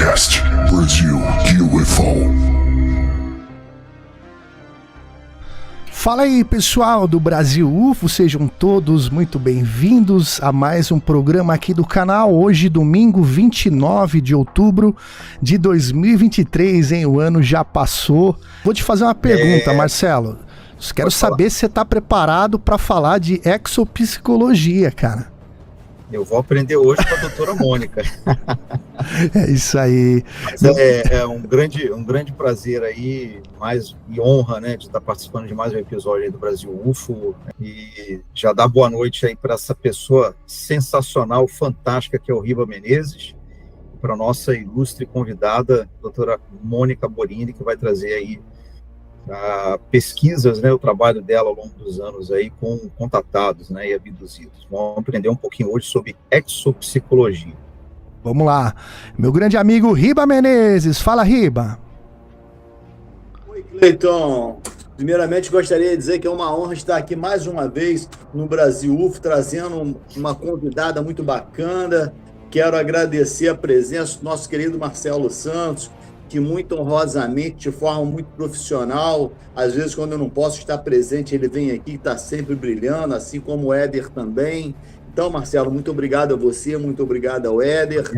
Podcast Brasil UFO. Fala aí, pessoal do Brasil UFO, sejam todos muito bem-vindos a mais um programa aqui do canal. Hoje, domingo 29 de outubro de 2023, hein? O ano já passou. Vou te fazer uma pergunta, Marcelo. Quero saber se você está preparado para falar de exopsicologia, cara. Eu vou aprender hoje com a doutora Mônica. É isso aí. Mas é um grande prazer aí, e honra, né, de estar participando de mais um episódio aí do Brasil UFO. E já dá boa noite aí para essa pessoa sensacional, fantástica, que é o Riba Menezes, para a nossa ilustre convidada, doutora Mônica Borini, que vai trazer aí pesquisas, né, o trabalho dela ao longo dos anos aí com contatados, né, e abduzidos. Vamos aprender um pouquinho hoje sobre exopsicologia. Vamos lá. Meu grande amigo Riba Menezes. Fala, Riba. Oi, Cleiton. Primeiramente, gostaria de dizer que é uma honra estar aqui mais uma vez no Brasil UFO, trazendo uma convidada muito bacana. Quero agradecer a presença do nosso querido Marcelo Santos, que muito honrosamente, de forma muito profissional, às vezes quando eu não posso estar presente, ele vem aqui e está sempre brilhando, assim como o Éder também. Então, Marcelo, muito obrigado a você, muito obrigado ao Éder.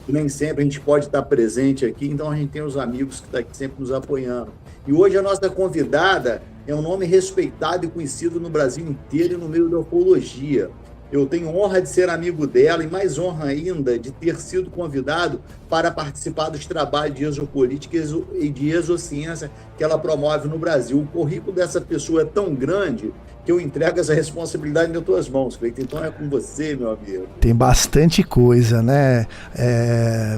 Nem sempre a gente pode estar presente aqui, então a gente tem os amigos que estão aqui sempre nos apoiando. E hoje a nossa convidada é um nome respeitado e conhecido no Brasil inteiro e no meio da ufologia. Eu tenho honra de ser amigo dela e mais honra ainda de ter sido convidado para participar dos trabalhos de exopolítica e de exociência que ela promove no Brasil. O currículo dessa pessoa é tão grande que eu entrego essa responsabilidade nas tuas mãos, Cleiton. Então é com você, meu amigo. Tem bastante coisa, né?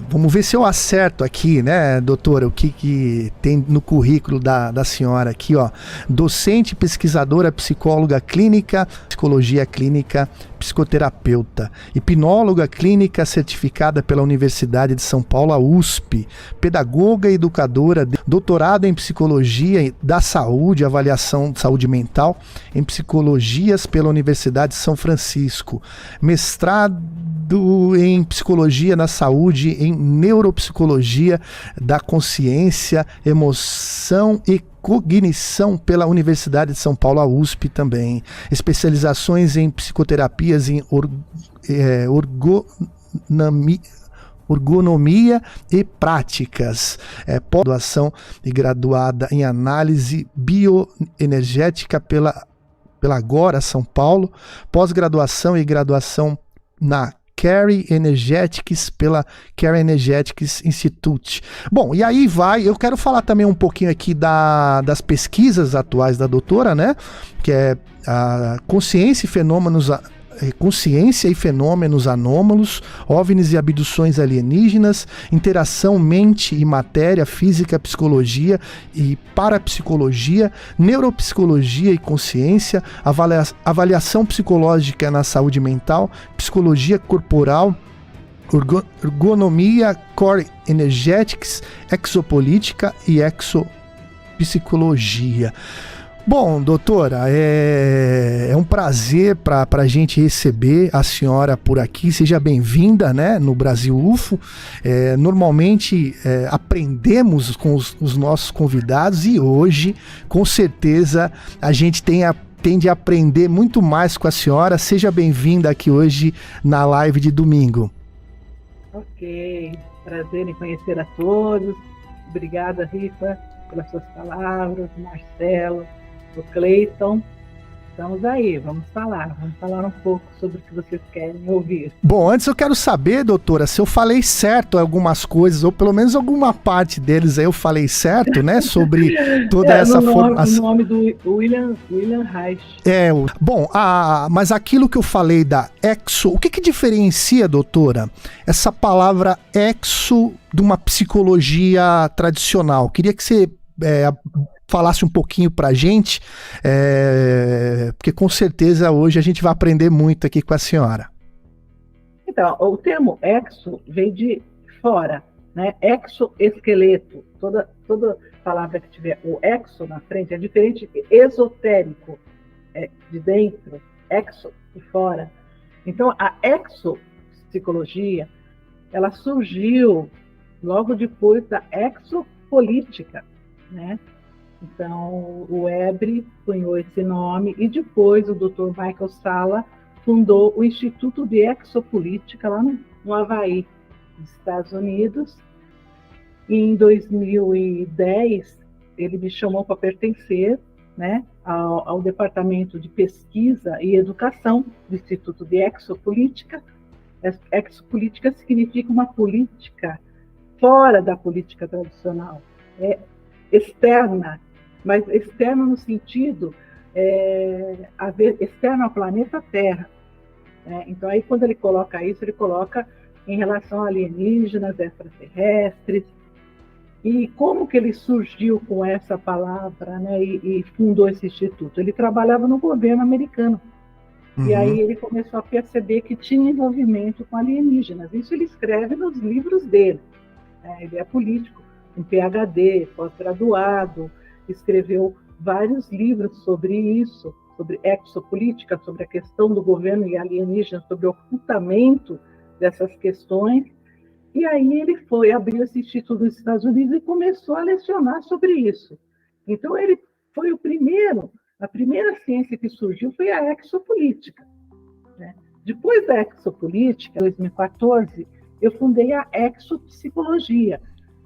Vamos ver se eu acerto aqui, né, doutora, o que tem no currículo da senhora aqui, ó. Docente, pesquisadora, psicóloga clínica, psicologia clínica, psicoterapeuta, hipnóloga clínica certificada pela Universidade de São Paulo, a USP, pedagoga e educadora, doutorado em psicologia da saúde, avaliação de saúde mental, em psicologias pela Universidade de São Francisco, mestrado em psicologia na saúde, em neuropsicologia da consciência, emoção e cognição pela Universidade de São Paulo, a USP também. Especializações em psicoterapias em ergonomia e práticas. Pós-graduação e graduada em análise bioenergética pela Agora São Paulo. Pós-graduação e graduação na Carey Energetics pela Carey Energetics Institute. Bom, e aí eu quero falar também um pouquinho aqui das pesquisas atuais da doutora, né? Que é a consciência e fenômenos anômalos, OVNIs e abduções alienígenas, interação mente e matéria, física, psicologia e parapsicologia, neuropsicologia e consciência, avaliação psicológica na saúde mental, psicologia corporal, ergonomia, core energetics, exopolítica e exopsicologia. Bom, doutora, é um prazer para a gente receber a senhora por aqui. Seja bem-vinda, né, no Brasil UFO. Normalmente aprendemos com os nossos convidados e hoje, com certeza, a gente tende a aprender muito mais com a senhora. Seja bem-vinda aqui hoje na live de domingo. Ok, prazer em conhecer a todos. Obrigada, Rifa, pelas suas palavras, Marcelo, o Cleiton. Estamos aí, vamos falar um pouco sobre o que vocês querem ouvir. Bom, antes eu quero saber, doutora, se eu falei certo algumas coisas, ou pelo menos alguma parte deles aí eu falei certo, né, sobre toda essa formação. O nome do William Reich. Bom, mas aquilo que eu falei da o que diferencia, doutora, essa palavra exo de uma psicologia tradicional? Queria que você falasse um pouquinho pra gente, porque com certeza hoje a gente vai aprender muito aqui com a senhora. Então, o termo exo vem de fora, né? Exoesqueleto. Toda palavra que tiver o exo na frente é diferente de esotérico, de dentro, exo de fora. Então, a exopsicologia, ela surgiu logo depois da exopolítica, né? Então, o Ebre cunhou esse nome e depois o Dr. Michael Salla fundou o Instituto de Exopolítica lá no Havaí, nos Estados Unidos. E em 2010, ele me chamou para pertencer, né, ao Departamento de Pesquisa e Educação do Instituto de Exopolítica. Exopolítica significa uma política fora da política tradicional, externa, mas externa no sentido externo ao planeta Terra. Então, aí, quando ele coloca isso, ele coloca em relação a alienígenas, extraterrestres, e como que ele surgiu com essa palavra, né, e fundou esse instituto. Ele trabalhava no governo americano, e aí ele começou a perceber que tinha envolvimento com alienígenas. Isso ele escreve nos livros dele. Ele é político, um PhD, pós-graduado, escreveu vários livros sobre isso, sobre exopolítica, sobre a questão do governo e alienígenas, sobre o ocultamento dessas questões. E aí ele abriu esse instituto nos Estados Unidos e começou a lecionar sobre isso. Então ele foi a primeira ciência que surgiu foi a exopolítica, né? Depois da exopolítica, em 2014, eu fundei a exopsicologia,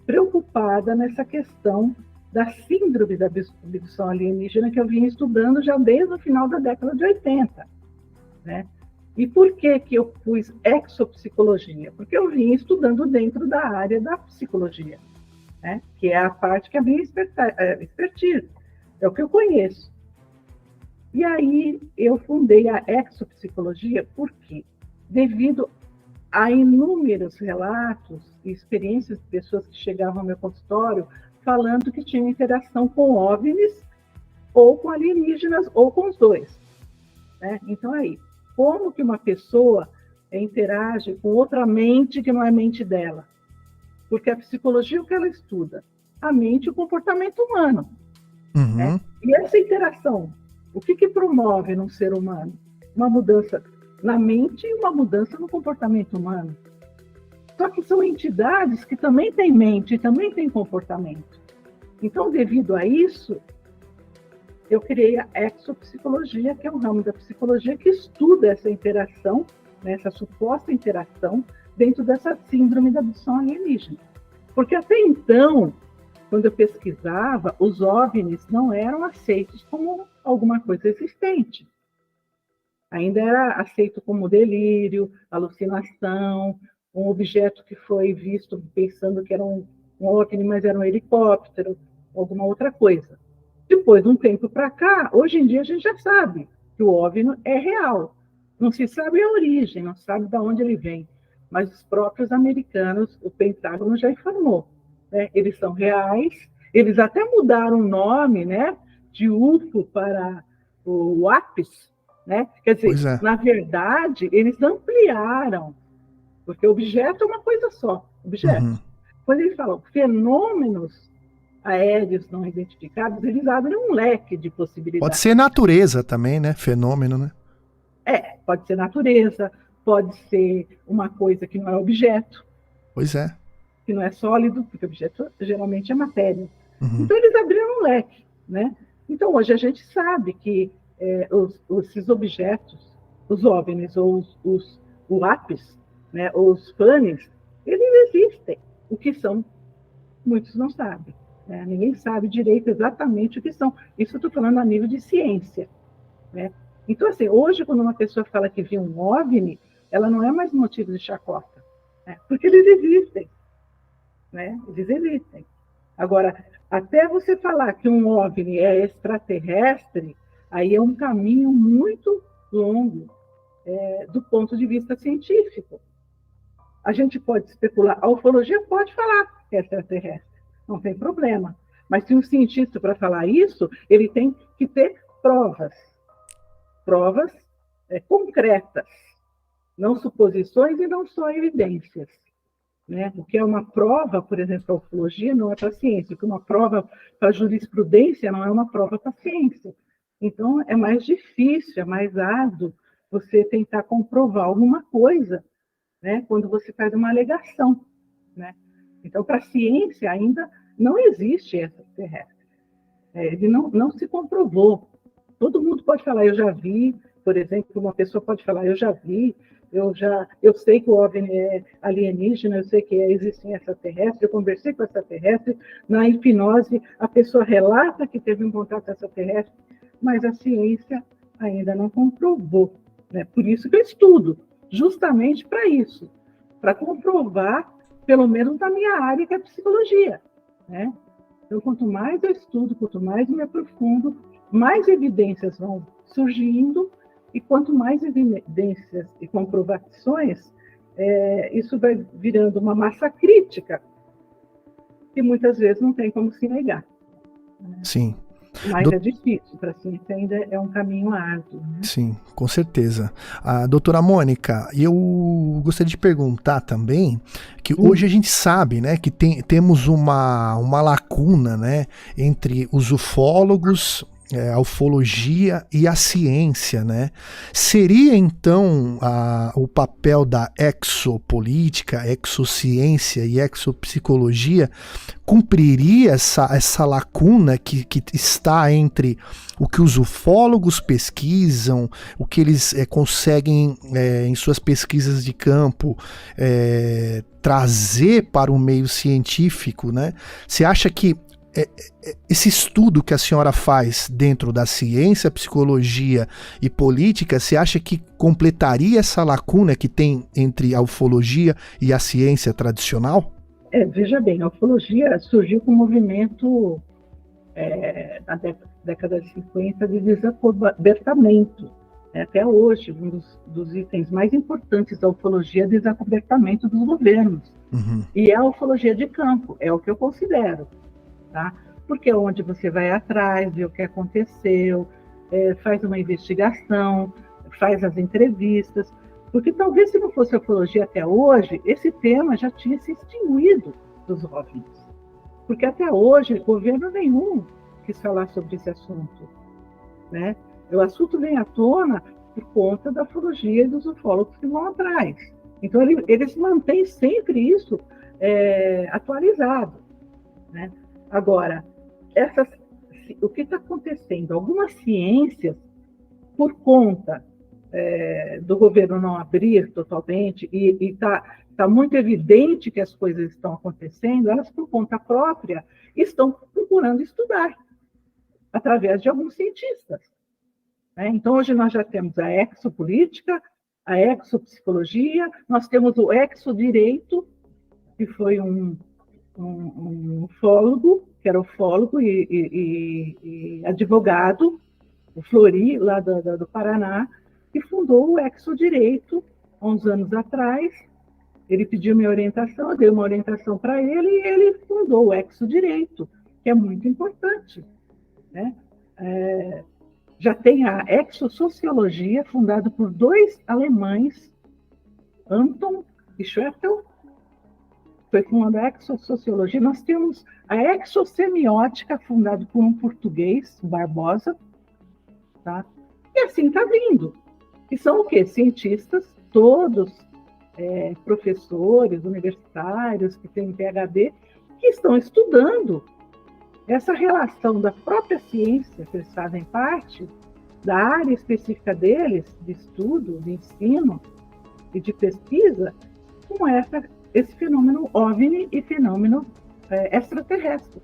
preocupada nessa questão da síndrome da abdução alienígena que eu vinha estudando já desde o final da década de 80, né? E por que eu pus exopsicologia? Porque eu vinha estudando dentro da área da psicologia, né? Que é a parte que é a minha expertise, é o que eu conheço. E aí eu fundei a exopsicologia porque, devido a inúmeros relatos e experiências de pessoas que chegavam ao meu consultório falando que tinham interação com OVNIs, ou com alienígenas, ou com os dois, né? Então, aí, como que uma pessoa interage com outra mente que não é a mente dela? Porque a psicologia, o que ela estuda? A mente e o comportamento humano. Né? E essa interação, o que promove num ser humano? Uma mudança na mente e uma mudança no comportamento humano. Só que são entidades que também têm mente e também têm comportamento. Então, devido a isso, eu criei a exopsicologia, que é um ramo da psicologia que estuda essa interação, né, essa suposta interação, dentro dessa síndrome da abdução alienígena. Porque até então, quando eu pesquisava, os OVNIs não eram aceitos como alguma coisa existente. Ainda era aceito como delírio, alucinação, um objeto que foi visto pensando que era um OVNI, mas era um helicóptero, alguma outra coisa. Depois de um tempo para cá, hoje em dia a gente já sabe que o OVNI é real. Não se sabe a origem, não se sabe de onde ele vem, mas os próprios americanos, o Pentágono já informou, né? Eles são reais, eles até mudaram o nome, né, de UFO para o APIS, né? Quer dizer, na verdade, eles ampliaram, porque objeto é uma coisa só, objeto. Quando eles falam fenômenos aéreos não identificados, eles abrem um leque de possibilidades. Pode ser natureza também, né? Fenômeno, né? Pode ser natureza, pode ser uma coisa que não é objeto. Pois é. Que não é sólido, porque objeto geralmente é matéria. Então eles abriram um leque, né? Então hoje a gente sabe que esses objetos, os OVNIs ou os APIs, né, ou os FANIs, eles existem. O que são, muitos não sabem. Né? Ninguém sabe direito exatamente o que são. Isso eu estou falando a nível de ciência. Né? Então, assim, hoje, quando uma pessoa fala que viu um OVNI, ela não é mais motivo de chacota, né? Porque eles existem. Né? Eles existem. Agora, até você falar que um OVNI é extraterrestre, aí é um caminho muito longo do ponto de vista científico. A gente pode especular, a ufologia pode falar que é extraterrestre, não tem problema. Mas se um cientista, para falar isso, ele tem que ter provas concretas, não suposições e não só evidências. Né? O que é uma prova, por exemplo, para a ufologia não é para a ciência, o que é uma prova para a jurisprudência não é uma prova para a ciência. Então, é mais difícil, é mais árduo você tentar comprovar alguma coisa, né, quando você faz uma alegação. Né? Então, para a ciência, ainda não existe extraterrestre. Ele não se comprovou. Todo mundo pode falar, eu já vi, por exemplo, uma pessoa pode falar, eu já vi, eu sei que o OVNI é alienígena, eu sei que existem extraterrestres, eu conversei com extraterrestre, na hipnose a pessoa relata que teve um contato extraterrestre, mas a ciência ainda não comprovou, né? Por isso que eu estudo, justamente para isso, para comprovar, pelo menos na minha área, que é a psicologia, né? Então, quanto mais eu estudo, quanto mais me aprofundo, mais evidências vão surgindo, e quanto mais evidências e comprovações, isso vai virando uma massa crítica, que muitas vezes não tem como se negar. Né? Sim. Mas é difícil, para a ciência ainda é um caminho árduo. Né? Sim, com certeza. Doutora Mônica, eu gostaria de perguntar também que hoje a gente sabe, né, que temos uma lacuna, né, entre os ufólogos, a ufologia e a ciência, né? Seria então o papel da exopolítica, exociência e exopsicologia cumpriria essa lacuna que está entre o que os ufólogos pesquisam, o que eles conseguem em suas pesquisas de campo trazer para o meio científico, né? Você acha que esse estudo que a senhora faz dentro da ciência, psicologia e política, você acha que completaria essa lacuna que tem entre a ufologia e a ciência tradicional? Veja bem, a ufologia surgiu com um movimento na década de 50 de desacobertamento. Até hoje, um dos itens mais importantes da ufologia é o desacobertamento dos governos. Uhum. E é a ufologia de campo, é o que eu considero. Tá? Porque é onde você vai atrás, vê o que aconteceu, faz uma investigação, faz as entrevistas, porque talvez se não fosse a ufologia até hoje, esse tema já tinha se extinguido dos OVNIs. Porque até hoje, governo nenhum quis falar sobre esse assunto. Né? O assunto vem à tona por conta da ufologia e dos ufólogos que vão atrás. Então, eles mantêm sempre isso atualizado. Né? Agora, o que está acontecendo? Algumas ciências, por conta do governo não abrir totalmente, e está muito evidente que as coisas estão acontecendo, elas, por conta própria, estão procurando estudar, através de alguns cientistas. Né? Então, hoje nós já temos a exopolítica, a exopsicologia, nós temos o exodireito, que foi um ufólogo, que era ufólogo e advogado, o Flori, lá do Paraná, que fundou o exodireito há uns anos atrás. Ele pediu minha orientação, eu dei uma orientação para ele e ele fundou o exodireito, que é muito importante. Né? Já tem a exosociologia, fundada por 2 alemães, Anton e Schwertel, foi fundada a exosociologia. Nós temos a exosemiótica, fundada por um português, Barbosa, tá? E assim está vindo. E são o quê? Cientistas, todos professores universitários que têm PhD, que estão estudando essa relação da própria ciência, que eles fazem parte, da área específica deles, de estudo, de ensino e de pesquisa, com esse fenômeno OVNI e fenômeno extraterrestre.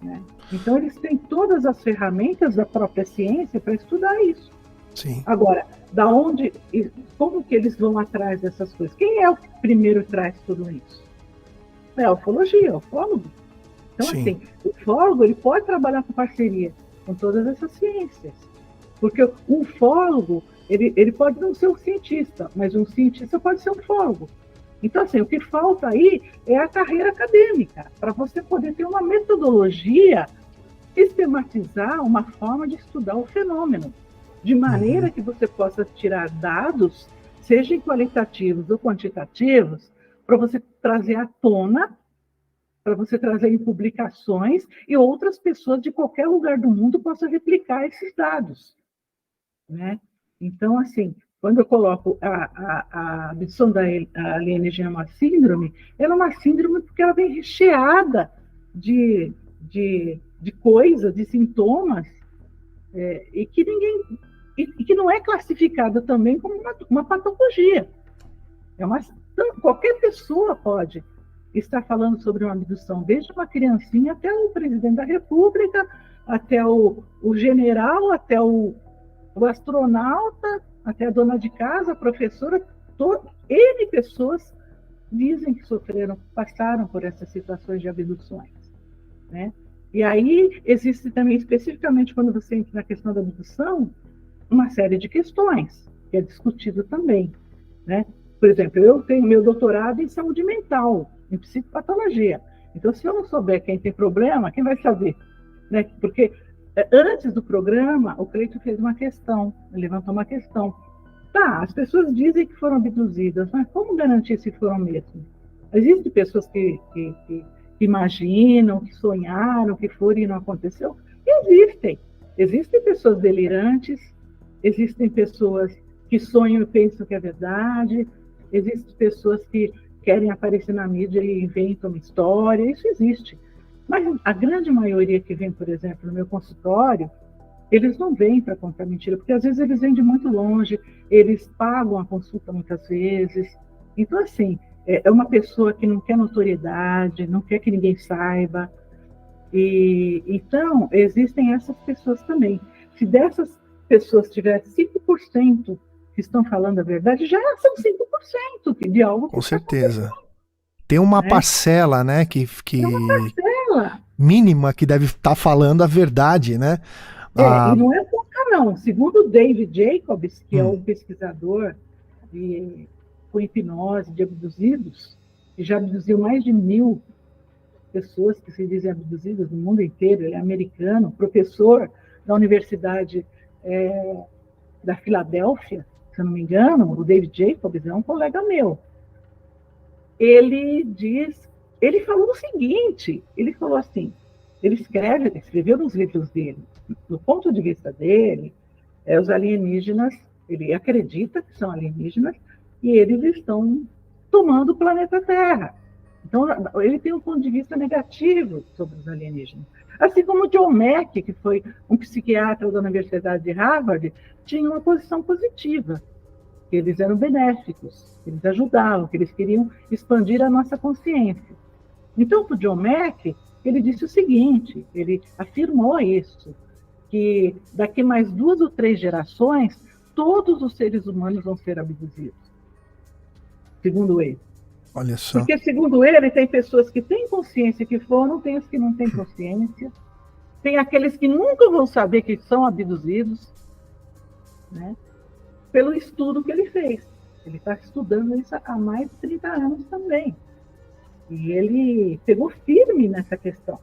Né? Então, eles têm todas as ferramentas da própria ciência para estudar isso. Sim. Agora, como que eles vão atrás dessas coisas? Quem é o que primeiro traz tudo isso? É a ufologia, o ufólogo. Então, Sim. assim, o ufólogo ele pode trabalhar com parceria com todas essas ciências. Porque o ufólogo, ele pode não ser um cientista, mas um cientista pode ser um ufólogo. Então, assim, o que falta aí é a carreira acadêmica, para você poder ter uma metodologia, sistematizar uma forma de estudar o fenômeno, de maneira que você possa tirar dados, sejam qualitativos ou quantitativos, para você trazer à tona, para você trazer em publicações e outras pessoas de qualquer lugar do mundo possam replicar esses dados. Né? Então, assim, quando eu coloco a abdução da alienígena uma síndrome, ela é uma síndrome porque ela vem recheada de coisas, de sintomas, e que ninguém e que não é classificada também como uma patologia. Qualquer pessoa pode estar falando sobre uma abdução, desde uma criancinha até o presidente da República, até o general, até o astronauta, até a dona de casa, a professora, N pessoas dizem que passaram por essas situações de abduções, né? E aí existe também, especificamente quando você entra na questão da abdução, uma série de questões que é discutido também, né? Por exemplo, eu tenho meu doutorado em saúde mental, em psicopatologia. Então, se eu não souber quem tem problema, quem vai saber? Né? Porque antes do programa, o Cleito fez uma questão, levantou uma questão. Tá, as pessoas dizem que foram abduzidas, mas como garantir se foram mesmo? Existem pessoas que imaginam, que sonharam, que foram e não aconteceu? Existem. Existem pessoas delirantes, existem pessoas que sonham e pensam que é verdade, existem pessoas que querem aparecer na mídia e inventam uma história, isso existe. Mas a grande maioria que vem, por exemplo, no meu consultório, eles não vêm para contar mentira, porque às vezes eles vêm de muito longe, eles pagam a consulta muitas vezes. Então, assim, é uma pessoa que não quer notoriedade, não quer que ninguém saiba. E então, existem essas pessoas também. Se dessas pessoas tiver 5% que estão falando a verdade, já são 5% de algo que com certeza. Tem uma parcela, né, que parcela mínima que deve estar falando a verdade, né? E não é pouca, não. Segundo o David Jacobs, que é um pesquisador com hipnose de abduzidos, que já abduziu mais de 1.000 pessoas que se dizem abduzidas no mundo inteiro, ele é americano, professor da Universidade da Filadélfia, se eu não me engano, o David Jacobs é um colega meu. Ele falou o seguinte, ele falou assim, ele escreveu nos livros dele, do ponto de vista dele, os alienígenas, ele acredita que são alienígenas, e eles estão tomando o planeta Terra. Então, ele tem um ponto de vista negativo sobre os alienígenas. Assim como o John Mack, que foi um psiquiatra da Universidade de Harvard, tinha uma posição positiva, que eles eram benéficos, que eles ajudavam, que eles queriam expandir a nossa consciência. Então, para o John Mack, ele disse o seguinte, ele afirmou isso, que daqui mais 2 ou 3 gerações, todos os seres humanos vão ser abduzidos, segundo ele. Olha só. Porque, segundo ele, tem pessoas que têm consciência que foram, tem os que não têm consciência, tem aqueles que nunca vão saber que são abduzidos, né? Pelo estudo que ele fez. Ele está estudando isso há mais de 30 anos também. E ele pegou firme nessa questão.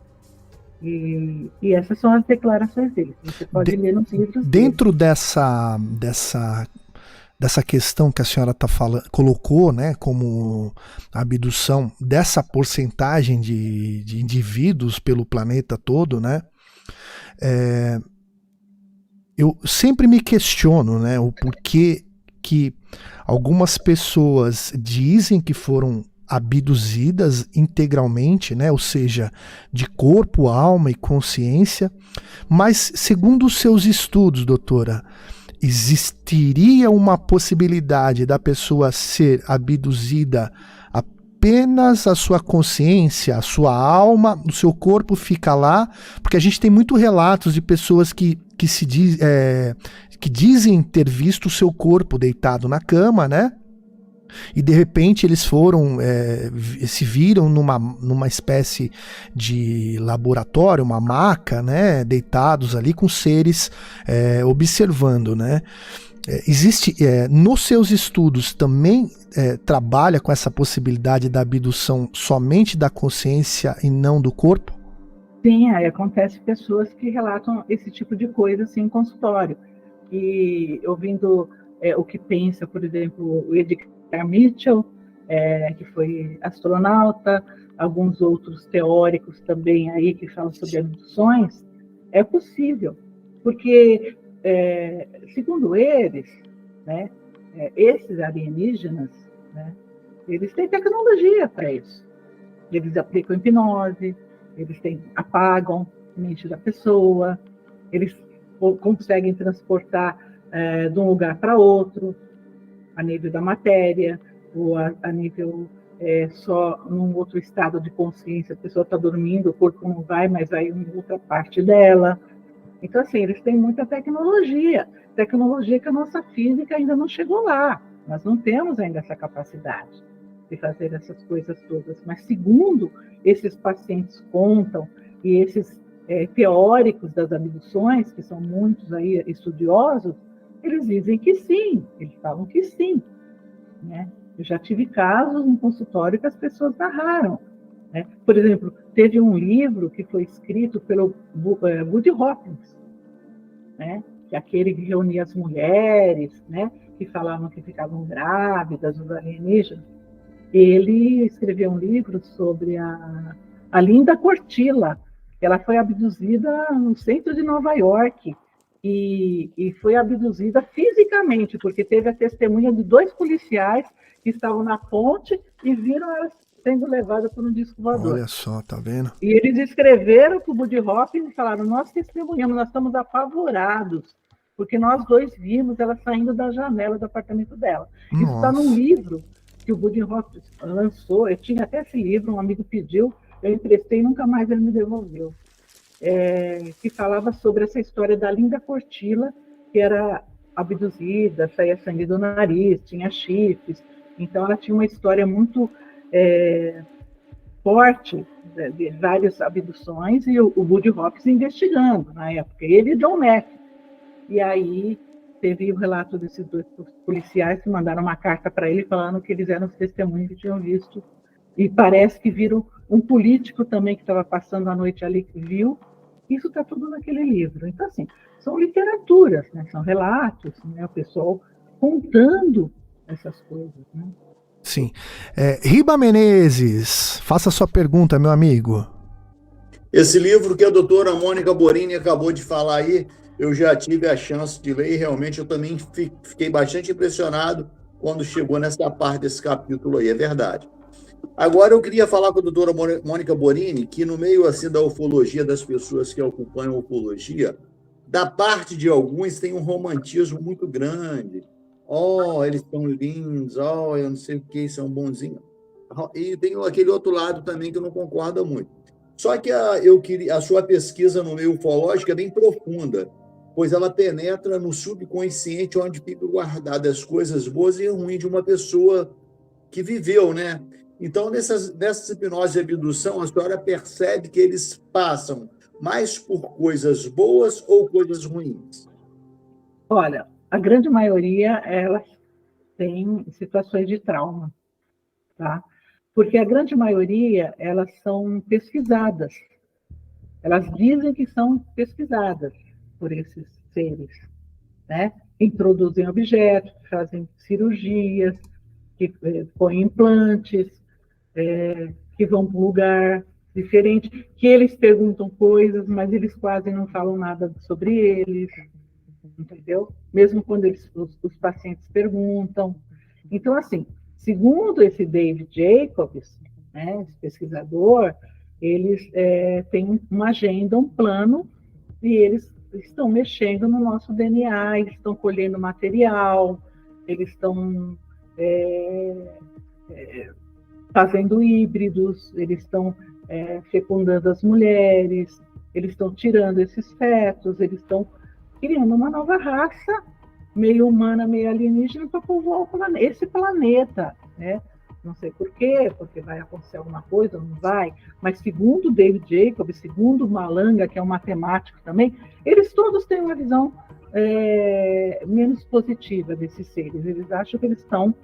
E essas são as declarações dele. Você pode ler nos livros dentro dessa questão que a senhora colocou, né, como abdução dessa porcentagem de indivíduos pelo planeta todo, né, eu sempre me questiono, né, o porquê que algumas pessoas dizem que foram abduzidas integralmente, né, ou seja, de corpo, alma e consciência, mas segundo os seus estudos, doutora, existiria uma possibilidade da pessoa ser abduzida apenas a sua consciência, a sua alma, o seu corpo fica lá? Porque a gente tem muitos relatos de pessoas que dizem ter visto o seu corpo deitado na cama, né? E de repente eles se viram numa espécie de laboratório, uma maca, né, deitados ali com seres observando, né? Existe, nos seus estudos também trabalha com essa possibilidade da abdução somente da consciência e não do corpo? Sim, aí acontece pessoas que relatam esse tipo de coisa assim, em consultório. E ouvindo o que pensa, por exemplo, o Edgar Mitchell, que foi astronauta, alguns outros teóricos também aí que falam sobre abduções, é possível, porque, segundo eles, né, esses alienígenas, né, eles têm tecnologia para isso. Eles aplicam hipnose, eles apagam a mente da pessoa, eles conseguem transportar de um lugar para outro, a nível da matéria, ou a nível só num outro estado de consciência. A pessoa está dormindo, o corpo não vai, mas vai em outra parte dela. Então, assim, eles têm muita tecnologia que a nossa física ainda não chegou lá. Nós não temos ainda essa capacidade de fazer essas coisas todas. Mas, segundo esses pacientes contam, e esses teóricos das abduções, que são muitos aí estudiosos, eles dizem que sim, eles falam que sim, né? Eu já tive casos no consultório que as pessoas narraram, né? Por exemplo, teve um livro que foi escrito pelo Woody Hopkins, né? Que é aquele que reunia as mulheres, né? Que falavam que ficavam grávidas, os alienígenas. Ele escreveu um livro sobre a Linda Cortilla. Ela foi abduzida no centro de Nova York e foi abduzida fisicamente, porque teve a testemunha de 2 policiais que estavam na ponte e viram ela sendo levada por um disco voador. Olha só, tá vendo? E eles escreveram para o Woody Hopkins e falaram: nós testemunhamos, nós estamos apavorados, porque nós 2 vimos ela saindo da janela do apartamento dela. Nossa. Isso está num livro que o Woody Hopkins lançou. Eu tinha até esse livro, um amigo pediu, eu emprestei e nunca mais ele me devolveu. Que falava sobre essa história da Linda Cortilla, que era abduzida, saía sangue do nariz, tinha chifres. Então, ela tinha uma história muito forte de várias abduções, e o Woody Hopkins investigando na época, ele e John Mack. E aí teve o relato desses 2 policiais que mandaram uma carta para ele falando que eles eram os testemunhos que tinham visto. E parece que viram um político também que estava passando a noite ali, que viu. Isso está tudo naquele livro. Então, assim, são literaturas, né? São relatos, né? O pessoal contando essas coisas, né? Sim. Riba Menezes, faça sua pergunta, meu amigo. Esse livro que a doutora Mônica Borini acabou de falar aí, eu já tive a chance de ler e realmente eu também fiquei bastante impressionado quando chegou nessa parte desse capítulo aí, é verdade. Agora eu queria falar com a doutora Mônica Borini, que no meio assim da ufologia, das pessoas que acompanham a ufologia, da parte de alguns tem um romantismo muito grande. Eles são lindos, eu não sei o que, são bonzinhos. E tem aquele outro lado também que eu não concordo muito. Só que a sua pesquisa no meio ufológico é bem profunda, pois ela penetra no subconsciente, onde ficam guardadas as coisas boas e ruins de uma pessoa que viveu, né? Então, nessas hipnose e abdução, a senhora percebe que eles passam mais por coisas boas ou coisas ruins? Olha, a grande maioria, elas têm situações de trauma, tá? Porque a grande maioria, elas são pesquisadas. Elas dizem que são pesquisadas por esses seres, né? Introduzem objetos, fazem cirurgias, que põem implantes, que vão para um lugar diferente, que eles perguntam coisas, mas eles quase não falam nada sobre eles, entendeu? Mesmo quando os pacientes perguntam. Então, assim, segundo esse David Jacobs, né, esse pesquisador, eles têm uma agenda, um plano, e eles estão mexendo no nosso DNA, eles estão colhendo material, eles estão fazendo híbridos, eles estão fecundando as mulheres, eles estão tirando esses fetos, eles estão criando uma nova raça, meio humana, meio alienígena, para povoar esse planeta, né? Não sei por quê, porque vai acontecer alguma coisa, não vai, mas segundo David Jacobs, segundo Malanga, que é um matemático também, eles todos têm uma visão menos positiva desses seres. Eles acham que eles estão,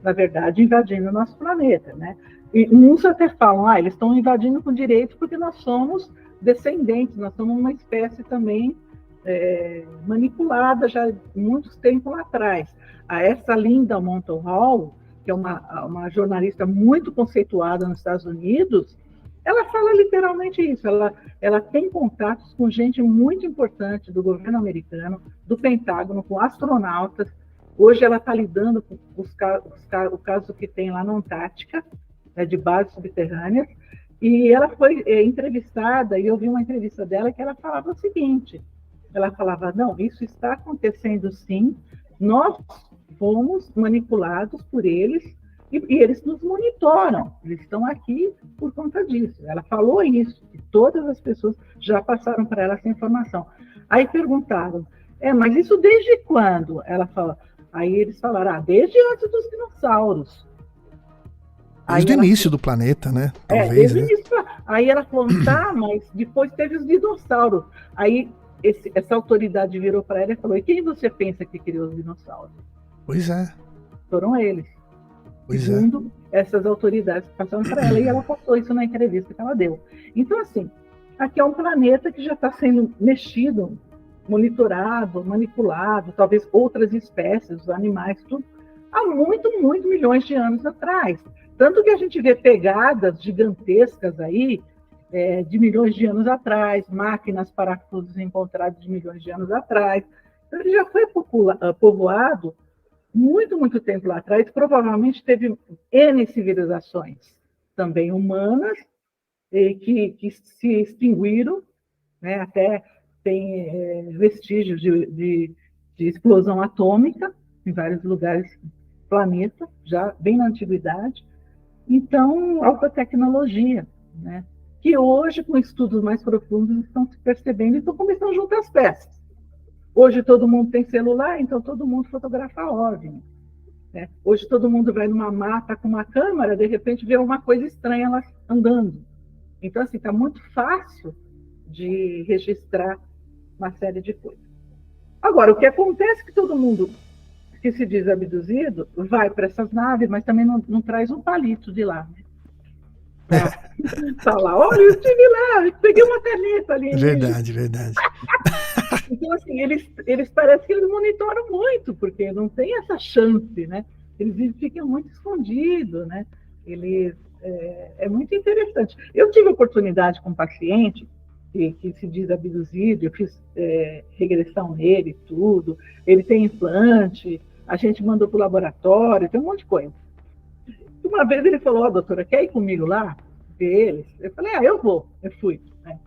na verdade, invadindo o nosso planeta, né? E uns até falam, eles estão invadindo com direito porque nós somos descendentes, nós somos uma espécie também manipulada já muitos tempos lá atrás. Essa Linda Moulton Hall, que é uma jornalista muito conceituada nos Estados Unidos, ela fala literalmente isso, ela tem contatos com gente muito importante do governo americano, do Pentágono, com astronautas. Hoje ela está lidando com o caso que tem lá na Antártica, né, de bases subterrâneas, e ela foi entrevistada, e eu vi uma entrevista dela que ela falava o seguinte, ela falava, não, isso está acontecendo sim, nós fomos manipulados por eles, e eles nos monitoram, eles estão aqui por conta disso. Ela falou isso, e todas as pessoas já passaram para ela essa informação. Aí perguntaram, mas isso desde quando? Ela falou, aí eles falaram, desde antes dos dinossauros. Desde o início do planeta, né? Talvez, desde o início. Aí ela falou, tá, mas depois teve os dinossauros. Aí essa autoridade virou para ela e falou, e quem você pensa que criou os dinossauros? Pois é. Foram eles. Segundo essas autoridades que passaram para ela, e ela passou isso na entrevista que ela deu. Então, assim, aqui é um planeta que já está sendo mexido, monitorado, manipulado, talvez outras espécies, os animais, tudo, há muito milhões de anos atrás. Tanto que a gente vê pegadas gigantescas aí, de milhões de anos atrás, máquinas parafusos encontrados de milhões de anos atrás. Então, ele já foi povoado muito tempo lá atrás, provavelmente teve N civilizações, também humanas, que se extinguiram, né? Até tem vestígios de explosão atômica em vários lugares do planeta, já bem na antiguidade. Então, alta tecnologia, né? Que hoje, com estudos mais profundos, estão se percebendo e estão começando a juntar as peças. Hoje todo mundo tem celular, então todo mundo fotografa OVNI. Né? Hoje todo mundo vai numa mata com uma câmera, de repente vê uma coisa estranha lá andando. Então, assim, está muito fácil de registrar uma série de coisas. Agora, o que acontece é que todo mundo que se diz abduzido vai para essas naves, mas também não traz um palito de lá. Né? Fala, olha, eu estive lá, eu peguei uma caneta ali. Verdade. Então, assim, eles parecem que eles monitoram muito, porque não tem essa chance, né? Eles ficam muito escondidos, né? É muito interessante. Eu tive oportunidade com um paciente que se diz abduzido, eu fiz regressão nele, tudo, ele tem implante, a gente mandou para o laboratório, tem um monte de coisa. Uma vez ele falou, doutora, quer ir comigo lá ver eles? Eu falei, eu vou, eu fui. Né?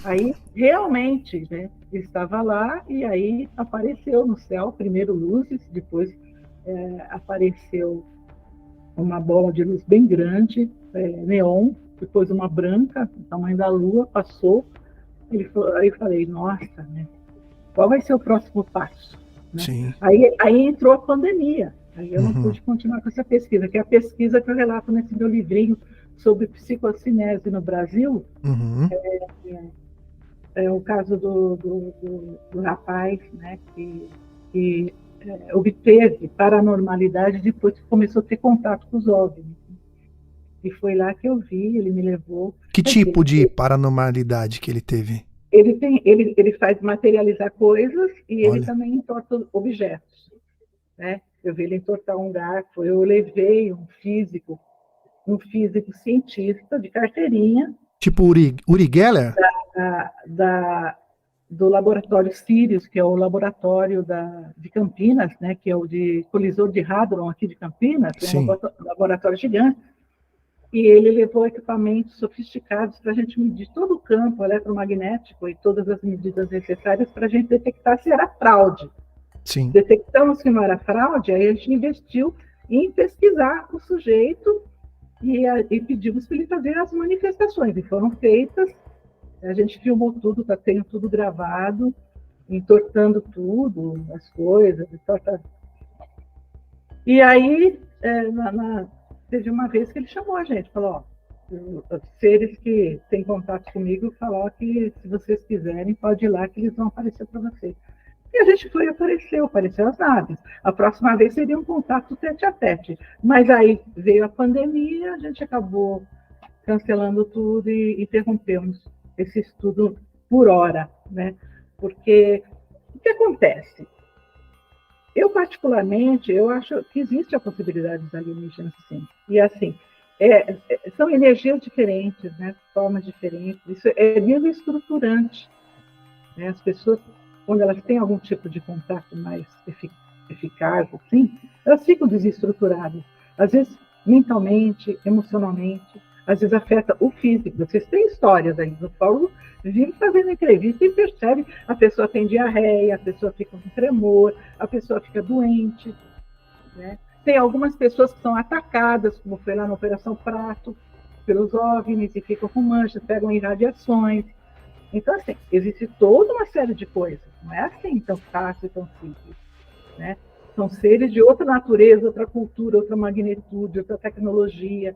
Aí, realmente, né, estava lá e aí apareceu no céu, primeiro luzes, depois apareceu uma bola de luz bem grande, neon, depois uma branca, do tamanho da lua, passou. Aí eu falei, nossa, né, qual vai ser o próximo passo? Né? Sim. Aí entrou a pandemia, aí eu não pude continuar com essa pesquisa, que é a pesquisa que eu relato nesse meu livrinho sobre psicocinese no Brasil. É o caso do rapaz, né, que obteve paranormalidade depois que começou a ter contato com os OVNIs. E foi lá que eu vi, ele me levou. Que tipo de paranormalidade que ele teve? Ele faz materializar coisas e ele também entorta objetos. Né? Eu vi ele entortar um garfo, eu levei um físico cientista de carteirinha. Tipo Uri Geller? Do laboratório Sirius, que é o laboratório de Campinas, né, que é o de colisor de Hadron aqui de Campinas, é um laboratório gigante, e ele levou equipamentos sofisticados para a gente medir todo o campo eletromagnético e todas as medidas necessárias para a gente detectar se era fraude. Sim. Detectamos que não era fraude, aí a gente investiu em pesquisar o sujeito e pedimos para ele fazer as manifestações, e foram feitas. A gente filmou tudo, tenho tudo gravado, entortando tudo, as coisas. E aí, teve uma vez que ele chamou a gente, falou, seres que têm contato comigo, falou que se vocês quiserem, pode ir lá que eles vão aparecer para vocês. E a gente foi e apareceu as naves. A próxima vez seria um contato tete a tete. Mas aí veio a pandemia, a gente acabou cancelando tudo e interrompemos esse estudo por hora, né? Porque o que acontece? Eu, particularmente, eu acho que existe a possibilidade dos alienígenas, sim. E, assim, são energias diferentes, né? Formas diferentes. Isso é nível estruturante. Né? As pessoas, quando elas têm algum tipo de contato mais cargo, assim, elas ficam desestruturadas. Às vezes, mentalmente, emocionalmente, às vezes afeta o físico. Vocês têm histórias aí do Paulo vive fazendo entrevista e percebe a pessoa tem diarreia, a pessoa fica com tremor, a pessoa fica doente, né? Tem algumas pessoas que são atacadas, como foi lá na Operação Prato, pelos OVNIs e ficam com manchas, pegam irradiações. Então, assim, existe toda uma série de coisas. Não é assim tão fácil, tão simples, né? São seres de outra natureza, outra cultura, outra magnitude, outra tecnologia,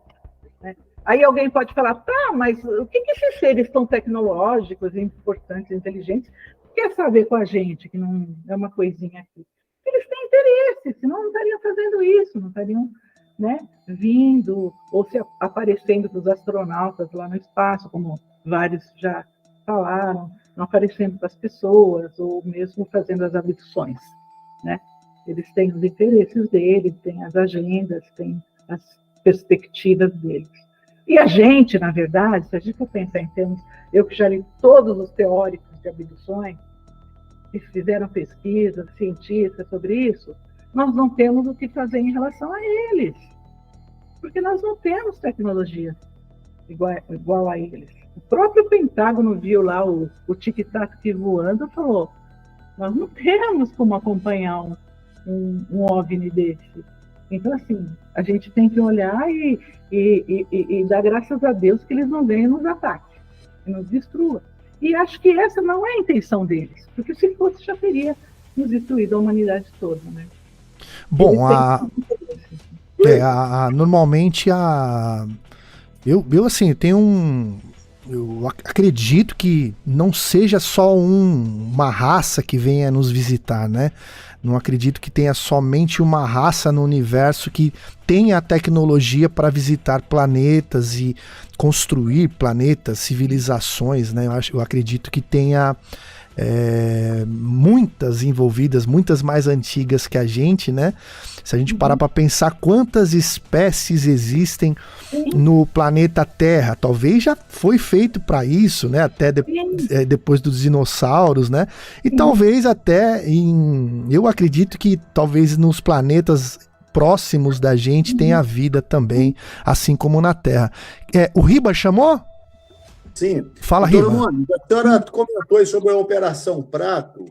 né? Aí alguém pode falar, tá, mas o que esses seres tão tecnológicos, importantes, inteligentes, quer saber com a gente, que não é uma coisinha aqui? Eles têm interesse, senão não estariam fazendo isso, não estariam, né, vindo ou se aparecendo para os astronautas lá no espaço, como vários já falaram, não aparecendo para as pessoas, ou mesmo fazendo as abduções, né? Eles têm os interesses deles, têm as agendas, têm as perspectivas deles. E a gente, na verdade, se a gente for pensar em termos, eu que já li todos os teóricos de abduções, que fizeram pesquisas científicas sobre isso, nós não temos o que fazer em relação a eles, porque nós não temos tecnologia igual a eles. O próprio Pentágono viu lá o tic-tac voando e falou, nós não temos como acompanhar um OVNI desse. Então, assim, a gente tem que olhar e dar graças a Deus que eles não venham e nos ataquem, e nos destruam. E acho que essa não é a intenção deles, porque se fosse, já teria nos destruído a humanidade toda, né? Bom, normalmente eu assim, eu acredito que não seja só uma raça que venha nos visitar, né? Não acredito que tenha somente uma raça no universo que tenha a tecnologia para visitar planetas e construir planetas, civilizações, né? Eu acredito que tenha muitas envolvidas, muitas mais antigas que a gente, né? Se a gente parar para pensar quantas espécies existem no planeta Terra, talvez já foi feito para isso, né? Até depois dos dinossauros, né? E talvez até eu acredito que talvez nos planetas próximos da gente tenha vida também, assim como na Terra. O Riba chamou? Sim. Fala, Riba. Mônica, a senhora comentou sobre a Operação Prato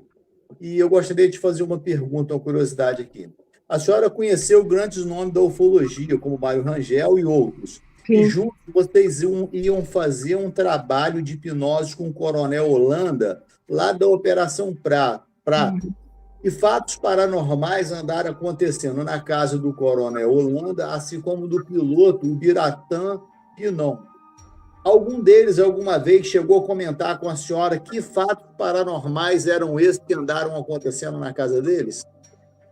e eu gostaria de fazer uma pergunta, uma curiosidade aqui. A senhora conheceu grandes nomes da ufologia, como Mário Rangel e outros. Sim. E juntos vocês iam fazer um trabalho de hipnose com o Coronel Holanda, lá da Operação Prato. E fatos paranormais andaram acontecendo na casa do Coronel Holanda, assim como do piloto, o Biratã Pinon. Algum deles, alguma vez, chegou a comentar com a senhora que fatos paranormais eram esses que andaram acontecendo na casa deles?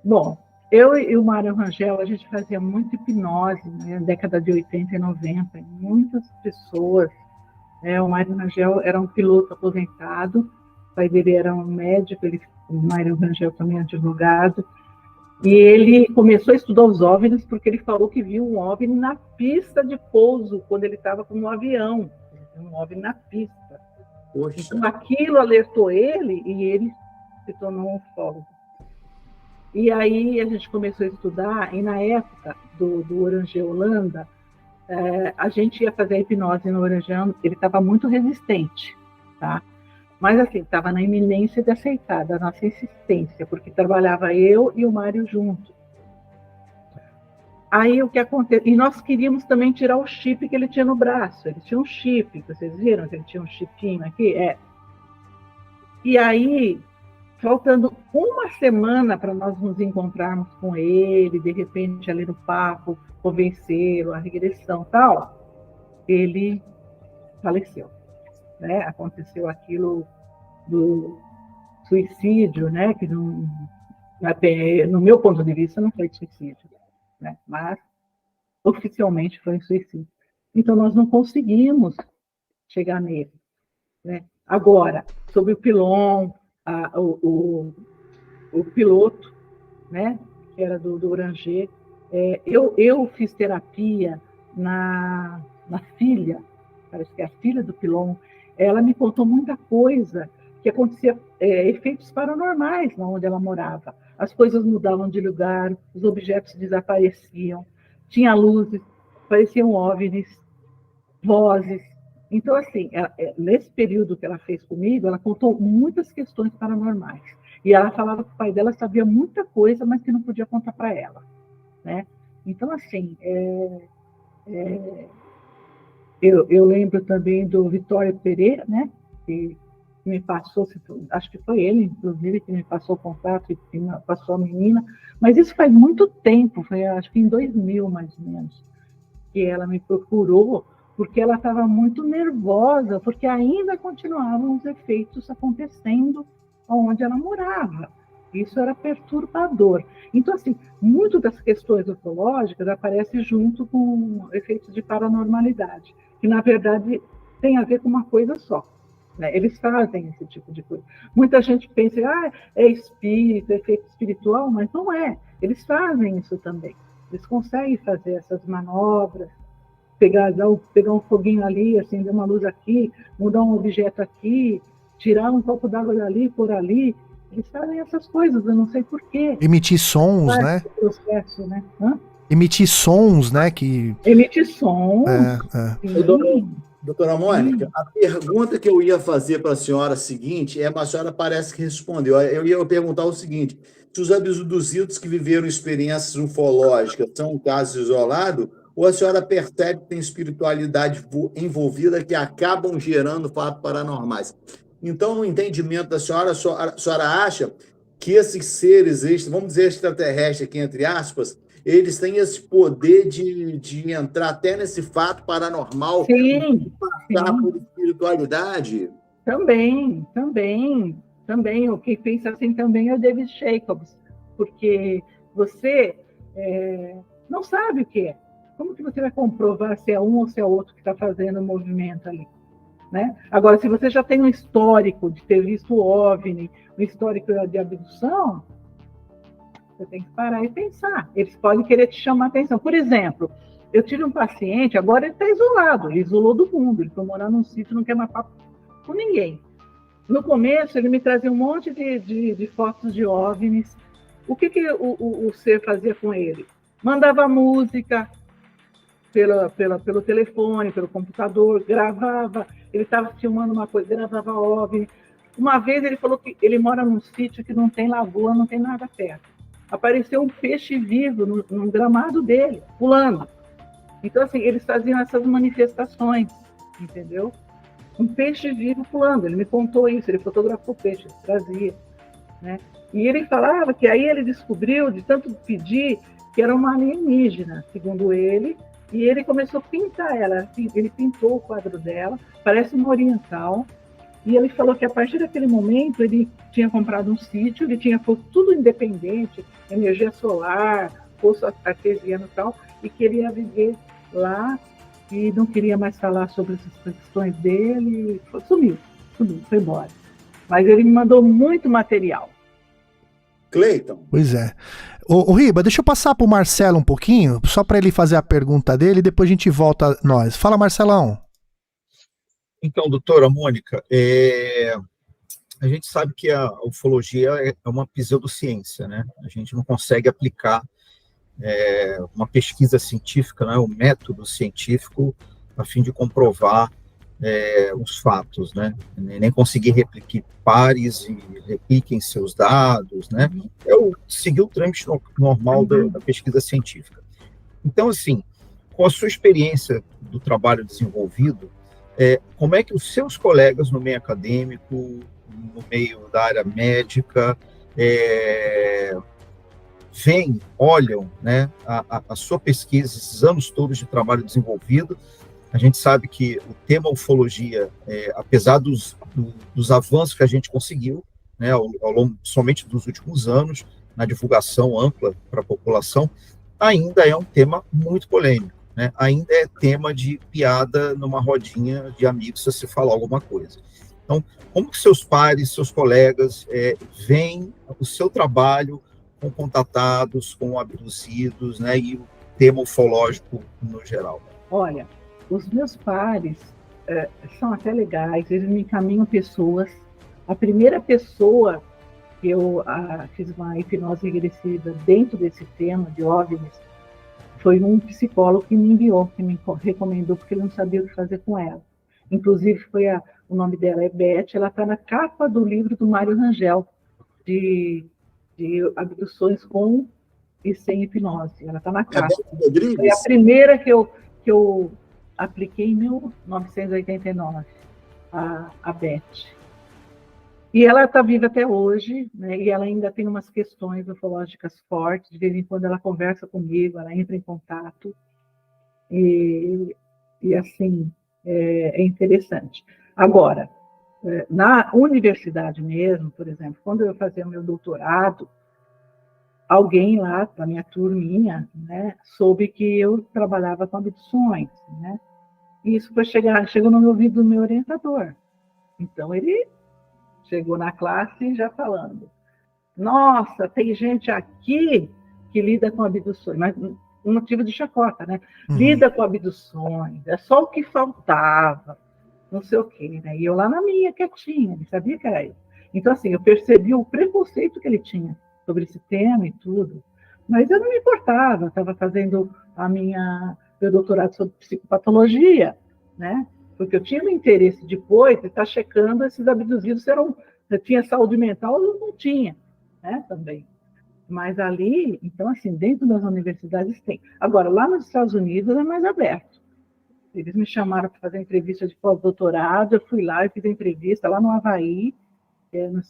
Bom, eu e o Mário Rangel, a gente fazia muito hipnose, né, na década de 80 e 90, muitas pessoas. O Mário Rangel era um piloto aposentado, o pai dele era um médico, o Mário Rangel também é advogado, e ele começou a estudar os OVNIs porque ele falou que viu um OVNI na pista de pouso, quando ele estava com um avião, um OVNI na pista. Poxa. Então aquilo alertou ele e ele se tornou um ufólogo. E aí a gente começou a estudar, e na época do Orange Holanda, a gente ia fazer a hipnose no Orange, ele estava muito resistente, tá? Mas assim, estava na iminência de aceitar, da nossa insistência, porque trabalhava eu e o Mário juntos. Aí o que aconteceu? E nós queríamos também tirar o chip que ele tinha no braço. Ele tinha um chip, vocês viram que ele tinha um chipinho aqui? E aí, faltando uma semana para nós nos encontrarmos com ele, de repente ali no papo, convencê-lo, a regressão e tal, ele faleceu. Né? Aconteceu aquilo do suicídio, né? Que não, até, no meu ponto de vista não foi suicídio, né? Mas oficialmente foi um suicídio. Então nós não conseguimos chegar nele, né? Agora, sobre o Pilon, o piloto, né? Que era do Oranger, eu fiz terapia na filha, parece que é a filha do Pilon. Ela me contou muita coisa que acontecia, efeitos paranormais lá onde ela morava. as coisas mudavam de lugar, os objetos desapareciam, tinha luzes, pareciam OVNIs, vozes. Então, assim, nesse período que ela fez comigo, ela contou muitas questões paranormais. E ela falava que o pai dela sabia muita coisa, mas que não podia contar para ela, né? Então, assim, eu lembro também do Vitório Pereira, né? Que me passou, acho que foi ele, inclusive, que me passou o contato e me passou a menina. Mas isso faz muito tempo, foi acho que em 2000, mais ou menos, que ela me procurou, porque ela estava muito nervosa, porque ainda continuavam os efeitos acontecendo onde ela morava. Isso era perturbador. Então, assim, muito das questões ufológicas aparecem junto com efeitos de paranormalidade, que, na verdade, tem a ver com uma coisa só, né? Eles fazem esse tipo de coisa. Muita gente pensa, é espírito, é efeito espiritual, mas não é. Eles fazem isso também. Eles conseguem fazer essas manobras, pegar um foguinho ali, acender uma luz aqui, mudar um objeto aqui, tirar um copo d'água dali, por ali. Eles fazem essas coisas, eu não sei porquê. Emitir sons, né? Processo, né? Emitir sons, né? Que... Emitir sons. Doutora Mônica, a pergunta que eu ia fazer para a senhora seguinte, mas a senhora parece que respondeu. Eu ia perguntar o seguinte: se os abduzidos que viveram experiências ufológicas são um caso isolado, ou a senhora percebe que tem espiritualidade envolvida que acabam gerando fatos paranormais? Então, no entendimento da senhora, a senhora acha que esses seres, vamos dizer extraterrestres aqui, entre aspas, eles têm esse poder de entrar até nesse fato paranormal? Sim, passar por espiritualidade? Também. O que pensa assim também é o David Jacobs, porque você não sabe o que é. Como que você vai comprovar se é um ou se é outro que está fazendo o movimento ali? Né? Agora, se você já tem um histórico de ter visto o OVNI, um histórico de abdução, você tem que parar e pensar. Eles podem querer te chamar a atenção. Por exemplo, eu tive um paciente, agora ele está isolado, ele isolou do mundo, ele foi morar num sítio, não quer mais papo com ninguém. No começo, ele me trazia um monte de fotos de OVNIs. O que o ser fazia com ele? Mandava música pelo telefone, pelo computador, gravava, ele estava filmando uma coisa, gravava OVNI. Uma vez ele falou que ele mora num sítio que não tem lagoa, não tem nada perto. Apareceu um peixe vivo no gramado dele, pulando. Então, assim, eles faziam essas manifestações, entendeu? Um peixe vivo pulando, ele me contou isso, ele fotografou o peixe, ele trazia, né? E ele falava que aí ele descobriu, de tanto pedir, que era uma alienígena, segundo ele, e ele começou a pintar ela, ele pintou o quadro dela, parece uma oriental, e ele falou que a partir daquele momento ele tinha comprado um sítio, ele tinha posto tudo independente, energia solar, poço artesiano e tal, e queria viver lá e não queria mais falar sobre essas questões dele, sumiu, foi embora. Mas ele me mandou muito material. Cleiton. Pois é. Ô Riba, deixa eu passar pro Marcelo um pouquinho, só para ele fazer a pergunta dele e depois a gente volta a nós. Fala, Marcelão. Então, doutora Mônica, a gente sabe que a ufologia é uma pseudociência, né? A gente não consegue aplicar uma pesquisa científica, né, um método científico, a fim de comprovar os fatos, né? Nem conseguir replicar pares e repliquem seus dados, né? Eu segui o trâmite normal da pesquisa científica. Então, assim, com a sua experiência do trabalho desenvolvido, como é que os seus colegas no meio acadêmico, no meio da área médica, olham, né, a sua pesquisa, esses anos todos de trabalho desenvolvido? A gente sabe que o tema ufologia, apesar dos avanços que a gente conseguiu, né, ao longo somente dos últimos anos, na divulgação ampla para a população, ainda é um tema muito polêmico, né? Ainda é tema de piada numa rodinha de amigos se você falar alguma coisa. Então, como que seus pares, seus colegas veem o seu trabalho com contatados, com abduzidos, né, e o tema ufológico no geral? Olha, os meus pares são até legais, eles me encaminham pessoas. A primeira pessoa eu fiz uma hipnose regressiva dentro desse tema de OVNIs, foi um psicólogo que me enviou, que me recomendou, porque ele não sabia o que fazer com ela. Inclusive, o nome dela é Beth, ela está na capa do livro do Mário Rangel, de abduções com e sem hipnose. Ela está na capa. Foi a primeira que eu apliquei em 1989, a Beth. E ela está viva até hoje, né? E ela ainda tem umas questões ufológicas fortes. De vez em quando ela conversa comigo, ela entra em contato. E assim, é interessante. Agora, na universidade mesmo, por exemplo, quando eu fazia o meu doutorado, alguém lá da minha turminha, né, soube que eu trabalhava com abduções, né? E isso chegou no ouvido do meu orientador. Então, ele chegou na classe já falando: nossa, tem gente aqui que lida com abduções, mas um motivo de chacota, né? Lida com abduções, é só o que faltava, não sei o quê, né? E eu lá na minha, quietinha, ele sabia que era isso. Então, assim, eu percebi o preconceito que ele tinha sobre esse tema e tudo, mas eu não me importava, eu estava fazendo meu doutorado sobre psicopatologia, né? Porque eu tinha um interesse depois de estar checando esses abduzidos se tinha saúde mental ou não tinha, né, também. Mas ali, então, assim, dentro das universidades tem. Agora, lá nos Estados Unidos é mais aberto. Eles me chamaram para fazer entrevista de pós-doutorado, eu fui lá e fiz a entrevista lá no Havaí,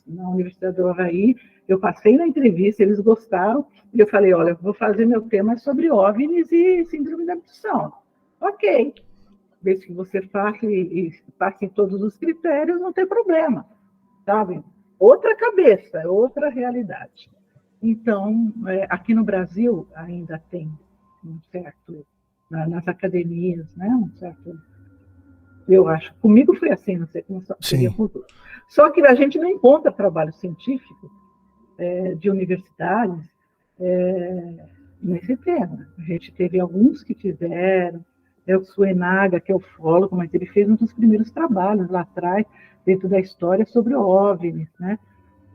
na Universidade do Havaí, eu passei na entrevista, eles gostaram, e eu falei: olha, eu vou fazer meu tema sobre OVNIs e síndrome da abdução. Ok. Desde que você faça e passe em todos os critérios, não tem problema, sabe? Outra cabeça, outra realidade. Então, aqui no Brasil ainda tem um certo, nas academias, né? Um certo, eu acho, comigo foi assim, não sei como seria com tudo. Só que a gente não encontra trabalho científico de universidades nesse tema. A gente teve alguns que fizeram, o Suenaga, que é ufólogo, mas ele fez um dos primeiros trabalhos lá atrás, dentro da história, sobre OVNIs, né?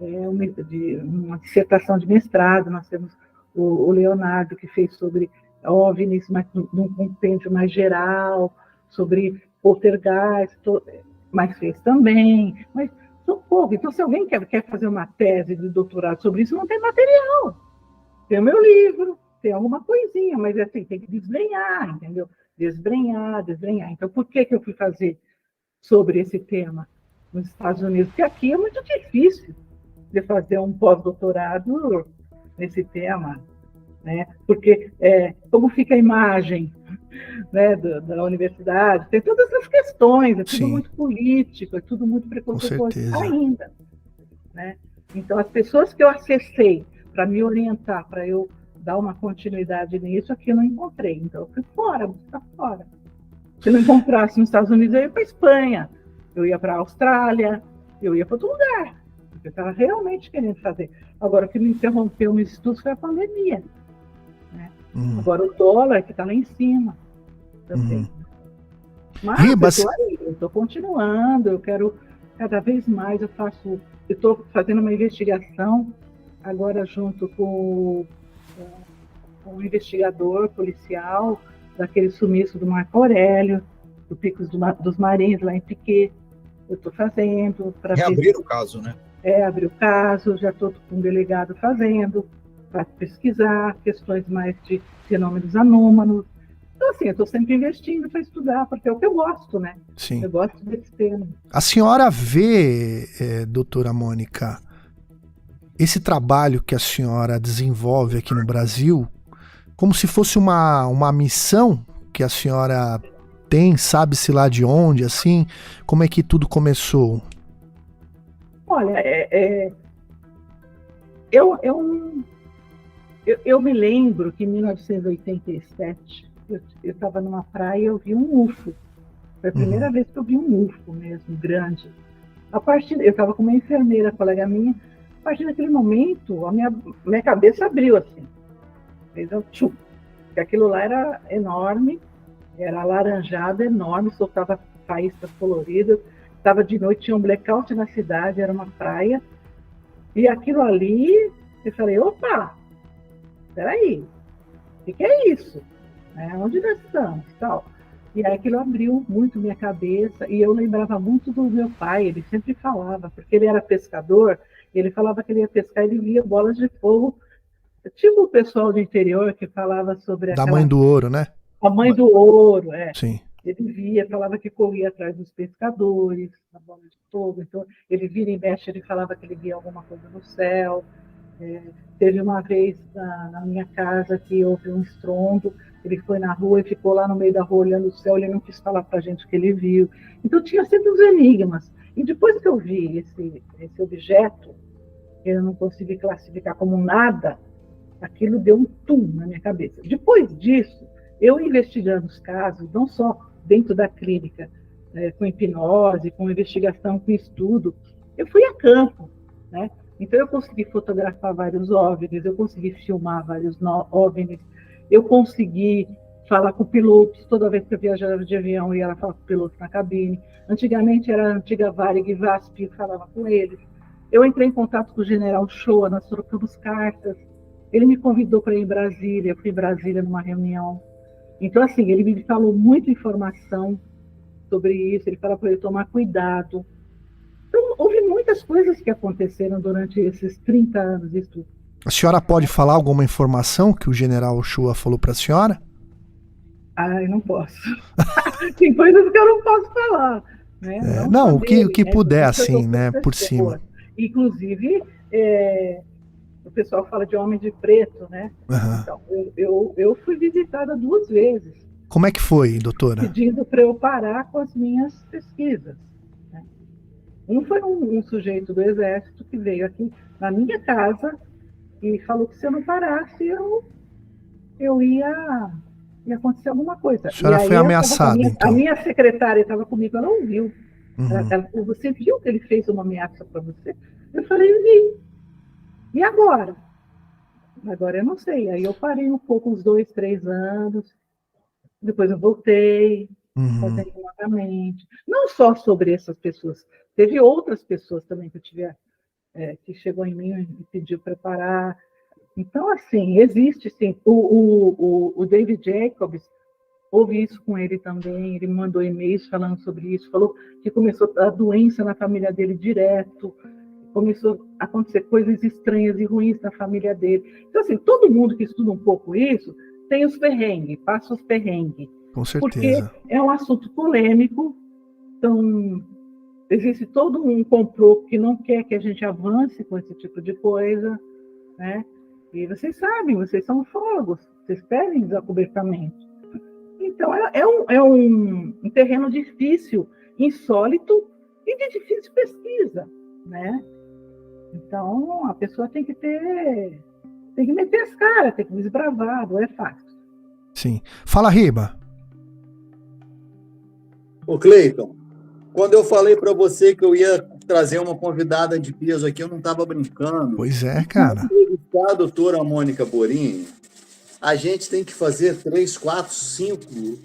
Uma dissertação de mestrado. Nós temos o Leonardo, que fez sobre OVNIs, mas num compêndio mais geral, sobre poltergeist, mas fez também. Mas são poucos. Então, se alguém quer fazer uma tese de doutorado sobre isso, não tem material. Tem o meu livro, tem alguma coisinha, mas assim, tem que desbrenhar, entendeu? Desbrenhar. Então, por que eu fui fazer sobre esse tema nos Estados Unidos? Porque aqui é muito difícil de fazer um pós-doutorado nesse tema, né? Porque como fica a imagem, né, da universidade, tem todas essas questões, é tudo muito político, é tudo muito preconceituoso ainda, né? Então, as pessoas que eu acessei para me orientar, para eu dar uma continuidade nisso, aqui eu não encontrei. Então, eu fui fora, buscar fora. Se eu não encontrasse nos Estados Unidos, eu ia para a Espanha, eu ia para a Austrália, eu ia para outro lugar, porque eu estava realmente querendo fazer. Agora, o que me interrompeu nos estudos foi a pandemia, né? Agora, o dólar que está lá em cima também. Mas eu estou continuando, eu quero cada vez mais, eu estou fazendo uma investigação agora junto com um investigador policial daquele sumiço do Marco Aurélio, do Picos dos Marins, lá em Piquet. Eu estou fazendo para reabrir o caso, né? Abrir o caso, já estou com um delegado fazendo, para pesquisar questões mais de fenômenos anômalos. Então, assim, eu estou sempre investindo para estudar, porque é o que eu gosto, né? Sim. Eu gosto desse tema. A senhora vê, doutora Mônica, esse trabalho que a senhora desenvolve aqui no Brasil como se fosse uma missão que a senhora tem, sabe-se lá de onde, assim? Como é que tudo começou? Olha, eu me lembro que em 1987 eu estava numa praia e eu vi um UFO. Foi a primeira vez que eu vi um UFO mesmo, grande. Eu estava com uma enfermeira, colega minha. A partir daquele momento, a minha cabeça abriu assim. Fez um tchum. Porque aquilo lá era enorme, era alaranjado, enorme, soltava faíscas coloridas. Estava de noite, tinha um blackout na cidade, era uma praia. E aquilo ali, eu falei, opa, peraí, o que é isso? Onde nós estamos? Tal. E aí aquilo abriu muito minha cabeça, e eu lembrava muito do meu pai, ele sempre falava, porque ele era pescador, ele falava que ele ia pescar, ele via bolas de fogo, tipo o pessoal do interior que falava sobre Da mãe do ouro, né? a mãe do ouro, Sim. Ele via, falava que corria atrás dos pescadores, na bola de fogo, então ele vira e mexe, ele falava que ele via alguma coisa no céu. Teve uma vez na minha casa que houve um estrondo, ele foi na rua e ficou lá no meio da rua olhando o céu, ele não quis falar para a gente o que ele viu. Então tinha sempre uns enigmas. E depois que eu vi esse objeto, eu não consegui classificar como nada, aquilo deu um tum na minha cabeça. Depois disso, eu investigando os casos, não só dentro da clínica, com hipnose, com investigação, com estudo, eu fui a campo, né? Então, eu consegui fotografar vários OVNIs, eu consegui filmar vários OVNIs, eu consegui falar com pilotos, toda vez que eu viajava de avião, eu ia lá falar com o piloto na cabine. Antigamente, era a antiga Varig VASP, eu falava com eles. Eu entrei em contato com o general Shoa, nós trocamos cartas. Ele me convidou para ir em Brasília, eu fui em Brasília numa reunião. Então, assim, ele me falou muita informação sobre isso, ele falou para eu tomar cuidado. Então, houve muitas coisas que aconteceram durante esses 30 anos de estudo. A senhora pode falar alguma informação que o general Shoa falou para a senhora? Eu não posso. Tem coisas que eu não posso falar. Né? Não, o que puder, assim, né, por cima. Inclusive, o pessoal fala de homem de preto, né? Uhum. Então, eu fui visitada 2 vezes. Como é que foi, doutora? Pedindo para eu parar com as minhas pesquisas. Né? Um foi um sujeito do Exército que veio aqui na minha casa e falou que se eu não parasse, eu ia acontecer alguma coisa. A senhora foi ameaçada, então? A minha secretária estava comigo, ela ouviu. Uhum. Você viu que ele fez uma ameaça para você? Eu falei, eu vi. E agora? Agora eu não sei. Aí eu parei um pouco, uns 2, 3 anos. Depois eu voltei, fazendo novamente. Não só sobre essas pessoas. Teve outras pessoas também que eu tive, que chegou em mim e pediu para parar. Então, assim, existe sim. O David Jacobs, houve isso com ele também. Ele me mandou e-mails falando sobre isso. Falou que começou a doença na família dele direto. Começou a acontecer coisas estranhas e ruins na família dele. Então, assim, todo mundo que estuda um pouco isso tem os perrengues, passa os perrengues. Com certeza. Porque é um assunto polêmico, então existe todo um complô que não quer que a gente avance com esse tipo de coisa, né? E vocês sabem, vocês são ufólogos, vocês pedem desacobertamento. Então, é um terreno difícil, insólito e de difícil pesquisa, né? Então, a pessoa tem que meter as caras, tem que desbravar, não é fácil. Sim. Fala, Riba. Ô, Cleiton, quando eu falei para você que eu ia trazer uma convidada de peso aqui, eu não estava brincando. Pois é, cara. A doutora Mônica Borini, a gente tem que fazer 3, 4, 5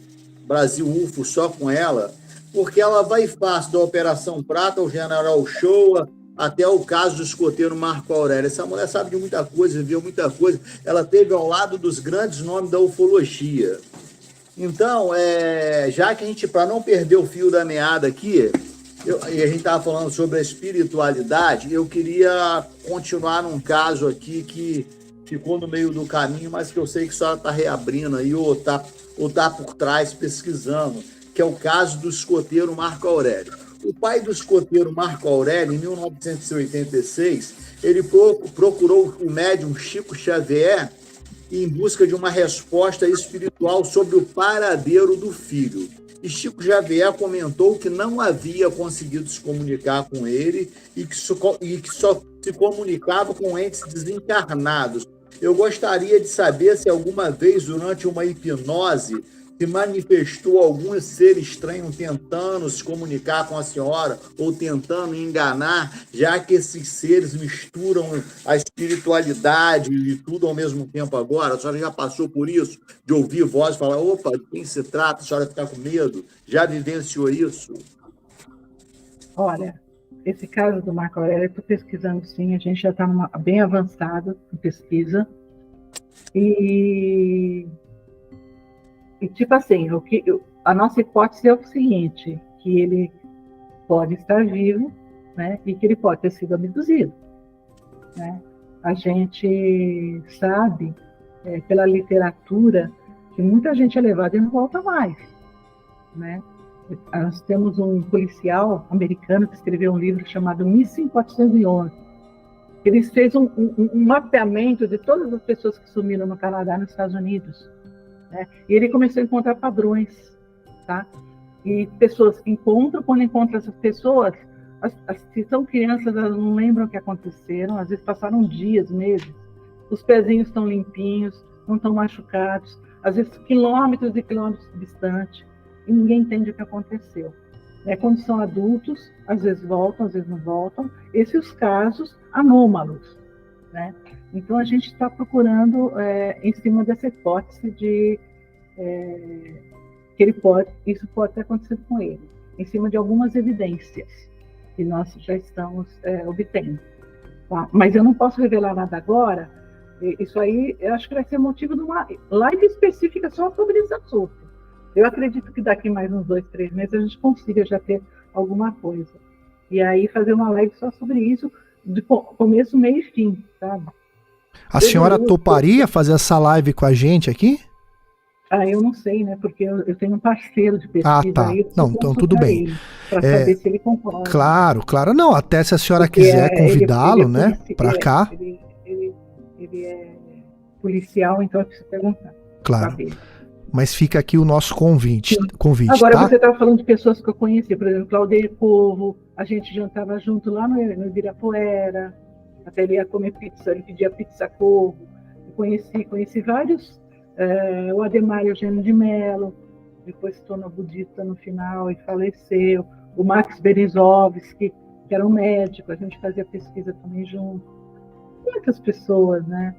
Brasil UFO só com ela, porque ela vai fácil da Operação Prata, o General Shoa, até o caso do escoteiro Marco Aurélio. Essa mulher sabe de muita coisa, viveu muita coisa. Ela esteve ao lado dos grandes nomes da ufologia. Então, já que a gente, para não perder o fio da meada aqui, e a gente estava falando sobre a espiritualidade, eu queria continuar num caso aqui que ficou no meio do caminho, mas que eu sei que a senhora está reabrindo aí, ou tá por trás pesquisando, que é o caso do escoteiro Marco Aurélio. O pai do escoteiro Marco Aurélio, em 1986, ele procurou o médium Chico Xavier em busca de uma resposta espiritual sobre o paradeiro do filho. E Chico Xavier comentou que não havia conseguido se comunicar com ele e que só se comunicava com entes desencarnados. Eu gostaria de saber se alguma vez, durante uma hipnose, se manifestou algum ser estranho tentando se comunicar com a senhora ou tentando enganar, já que esses seres misturam a espiritualidade e tudo ao mesmo tempo agora. A senhora já passou por isso? De ouvir voz e falar, opa, de quem se trata? A senhora ficar com medo? Já vivenciou isso? Olha, esse caso do Marco Aurélio, eu estou pesquisando sim, a gente já está bem avançado em pesquisa. E tipo assim, a nossa hipótese é o seguinte, que ele pode estar vivo, né, e que ele pode ter sido abduzido, né? A gente sabe, pela literatura, que muita gente é levada e não volta mais, né? Nós temos um policial americano que escreveu um livro chamado Missing 411. Ele fez um mapeamento de todas as pessoas que sumiram no Canadá e nos Estados Unidos, né? E ele começou a encontrar padrões, tá? E pessoas encontram, quando encontram essas pessoas, se são crianças, elas não lembram o que aconteceram, às vezes passaram dias, meses, os pezinhos estão limpinhos, não estão machucados, às vezes quilômetros e quilômetros distante, e ninguém entende o que aconteceu. Quando são adultos, às vezes voltam, às vezes não voltam, esses casos anômalos, né? Então a gente está procurando, em cima dessa hipótese de que isso pode ter acontecido com ele, em cima de algumas evidências que nós já estamos obtendo. Tá? Mas eu não posso revelar nada agora. Isso aí, eu acho que vai ser motivo de uma live específica só sobre esse assunto. Eu acredito que daqui mais uns 2, 3 meses a gente consiga já ter alguma coisa. E aí fazer uma live só sobre isso, de começo, meio e fim, sabe? A senhora toparia fazer essa live com a gente aqui? Eu não sei, né? Porque eu tenho um parceiro de pesquisa. Tá. Aí, não, então tudo bem. Para saber se ele concorda. Claro. Não, até se a senhora quiser convidá-lo, né? Para cá. Ele é policial, então eu preciso perguntar. Claro. Mas fica aqui o nosso convite. Agora, tá? você estava falando de pessoas que eu conheci, por exemplo, Claudeir Povo, a gente jantava junto lá no Ibirapuera, até ele ia comer pizza, ele pedia pizza Corvo. Eu conheci vários, o Ademar Eugênio de Mello, depois se tornou budista no final e faleceu, o Max Berezovsky, que era um médico, a gente fazia pesquisa também junto. Muitas pessoas, né?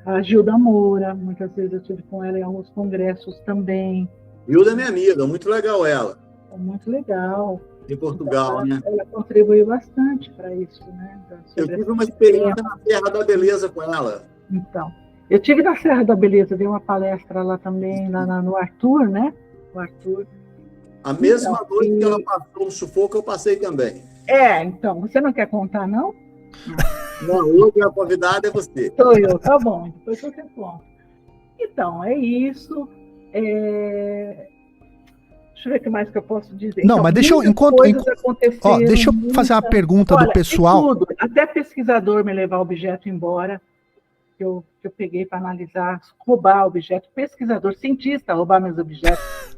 A Gilda Moura, muitas vezes eu estive com ela em alguns congressos também. Gilda é minha amiga, muito legal ela. Muito legal. Em Portugal, então, né? Ela contribuiu bastante para isso, né? Eu tive uma experiência na Serra da Beleza com ela. Então, eu tive na Serra da Beleza, dei uma palestra lá também, no Arthur, né? O Arthur. A mesma noite que ela passou no sufoco, eu passei também. Então, você não quer contar, não? Não, hoje a convidada é você. Sou eu, tá bom, depois você conta. Então, é isso. Deixa eu ver o que mais que eu posso dizer. Não, mas deixa eu... deixa eu fazer uma pergunta do pessoal. Tudo, até pesquisador me levar objeto embora, que eu peguei para analisar, roubar objeto. Pesquisador, cientista, roubar meus objetos.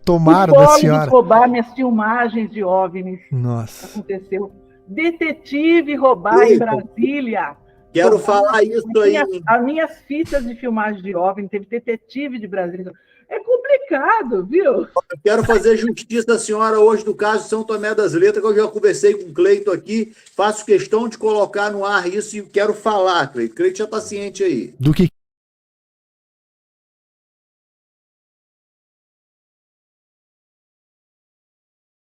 Tomara da senhora. Roubar minhas filmagens de OVNIs. Nossa. Aconteceu. Detetive roubar em Brasília. Quero falar isso aí. As minhas fitas de filmagem de OVNI, teve detetive de Brasília. É complicado, viu? Eu quero fazer justiça à senhora hoje do caso São Tomé das Letras, que eu já conversei com o Cleito aqui. Faço questão de colocar no ar isso e quero falar, Cleito. Cleito já está ciente aí. Do que